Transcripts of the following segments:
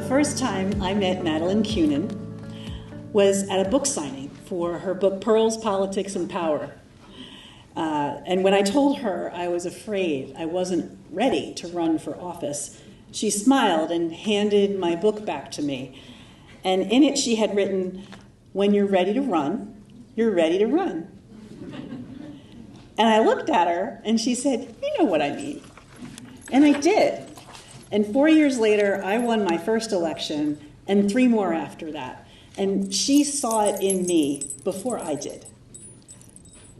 first time I met Madeleine Kunin was at a book signing for her book, Pearls, Politics, and Power. And when I told her I was afraid I wasn't ready to run for office, she smiled and handed my book back to me. And in it she had written, "When you're ready to run, you're ready to run." And I looked at her and she said, "You know what I mean." And I did. And 4 years later, I won my first election and 3 more after that. And she saw it in me before I did,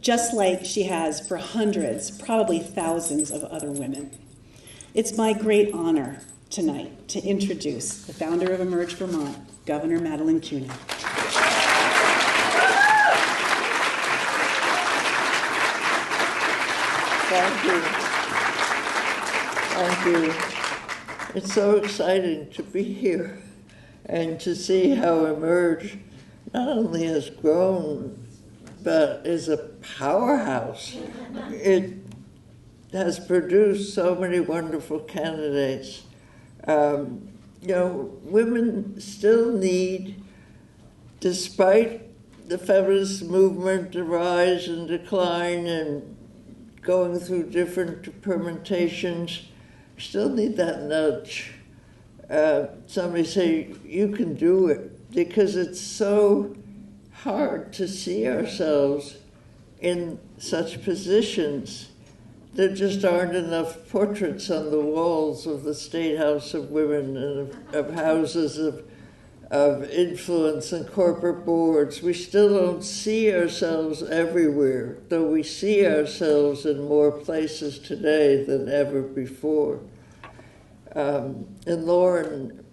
just like she has for hundreds, probably thousands of other women. It's my great honor tonight to introduce the founder of Emerge Vermont, Governor Madeleine Kunin. Thank you. Thank you. It's so exciting to be here and to see how Emerge not only has grown, but is a powerhouse. It has produced so many wonderful candidates. Women still need, despite the feminist movement, the rise and decline and going through different permutations, still need that nudge. Somebody say, you can do it, because it's so hard to see ourselves in such positions. There just aren't enough portraits on the walls of the State House of Women and of houses of influence and corporate boards. We still don't see ourselves everywhere, though we see ourselves in more places today than ever before. And Lauren,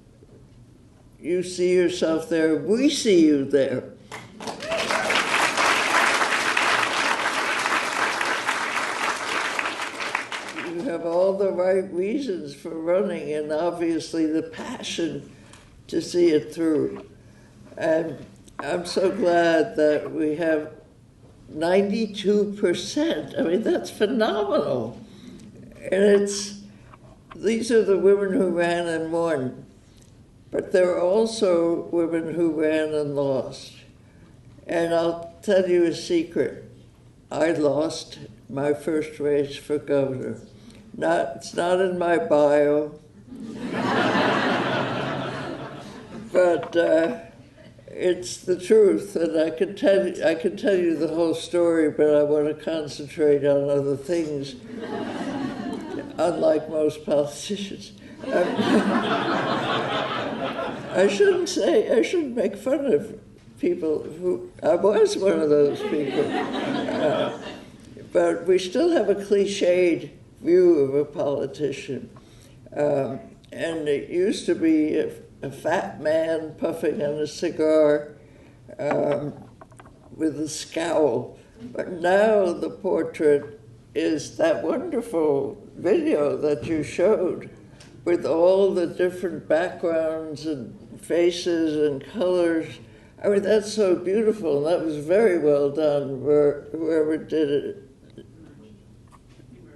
you see yourself there, we see you there. You have all the right reasons for running, and obviously the passion to see it through. And I'm so glad that we have 92%. I mean, that's phenomenal. And these are the women who ran and won. But there are also women who ran and lost. And I'll tell you a secret. I lost my first race for governor. It's not in my bio. But it's the truth, and I can tell you the whole story, but I want to concentrate on other things, unlike most politicians. I shouldn't make fun of people who, I was one of those people. But we still have a cliched view of a politician. And it used to be a fat man puffing on a cigar with a scowl. But now the portrait is that wonderful video that you showed with all the different backgrounds and faces and colors. I mean, that's so beautiful, and that was very well done, whoever did it.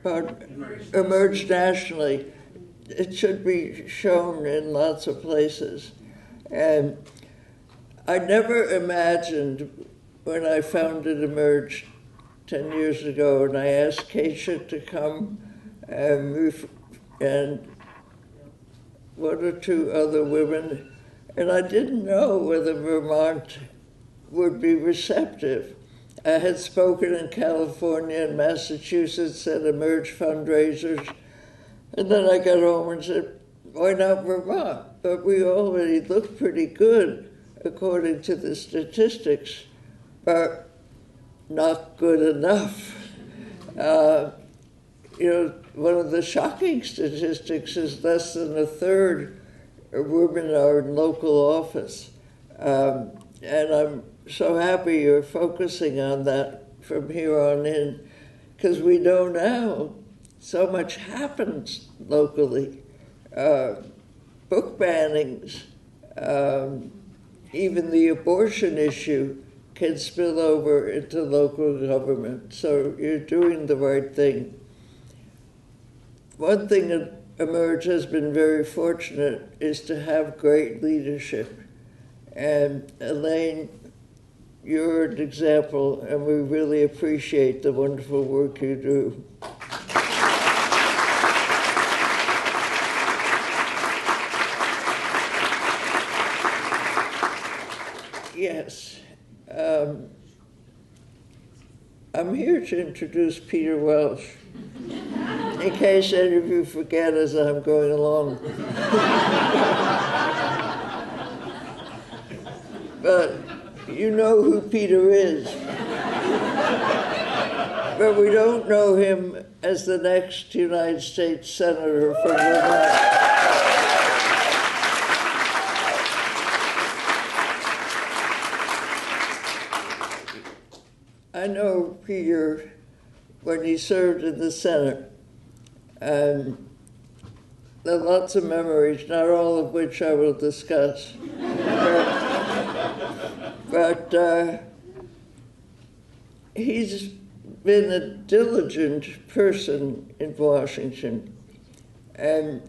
But Emerged nationally. It should be shown in lots of places. And I never imagined when I founded Emerge 10 years ago, and I asked Keisha to come and one or two other women, and I didn't know whether Vermont would be receptive. I had spoken in California and Massachusetts at Emerge fundraisers, and then I got home and said, why not Vermont? But we already looked pretty good according to the statistics, but not good enough. One of the shocking statistics is less than a third of women are in local office. And I'm so happy you're focusing on that from here on in, because we know now so much happens locally. Book bannings, even the abortion issue can spill over into local government. So you're doing the right thing. One thing emerged has been very fortunate is to have great leadership. And Elaine, you're an example, and we really appreciate the wonderful work you do. Yes. I'm here to introduce Peter Welch, in case any of you forget as I'm going along. But you know who Peter is. But we don't know him as the next United States Senator from Vermont. I know Peter when he served in the Senate, and there are lots of memories, not all of which I will discuss. But he's been a diligent person in Washington, and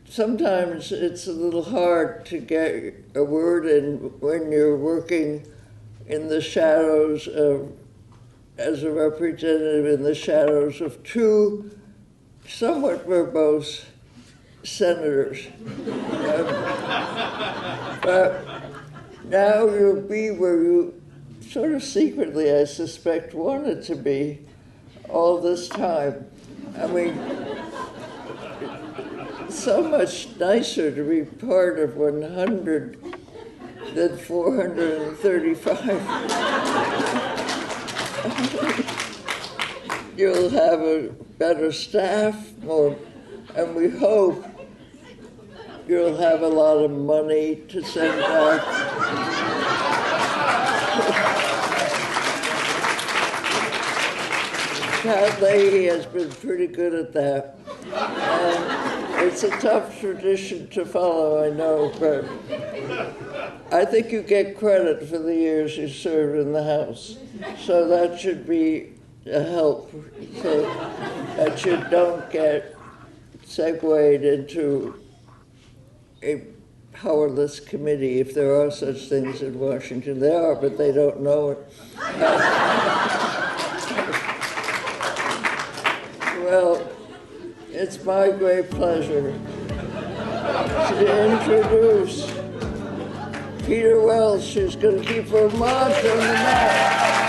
sometimes it's a little hard to get a word in when you're working in the shadows of, as a representative in the shadows of two somewhat verbose senators. But now you'll be where you sort of secretly, I suspect, wanted to be all this time. I mean, it's so much nicer to be part of 100 than 435. You'll have a better staff, more, and we hope you'll have a lot of money to send back. Pat Leahy has been pretty good at that. And it's a tough tradition to follow, I know, but I think you get credit for the years you served in the House. So that should be a help, so that you don't get segued into a powerless committee, if there are such things in Washington. There are, but they don't know it. Well, it's my great pleasure to introduce Peter Welch, who's going to keep Vermont on the map.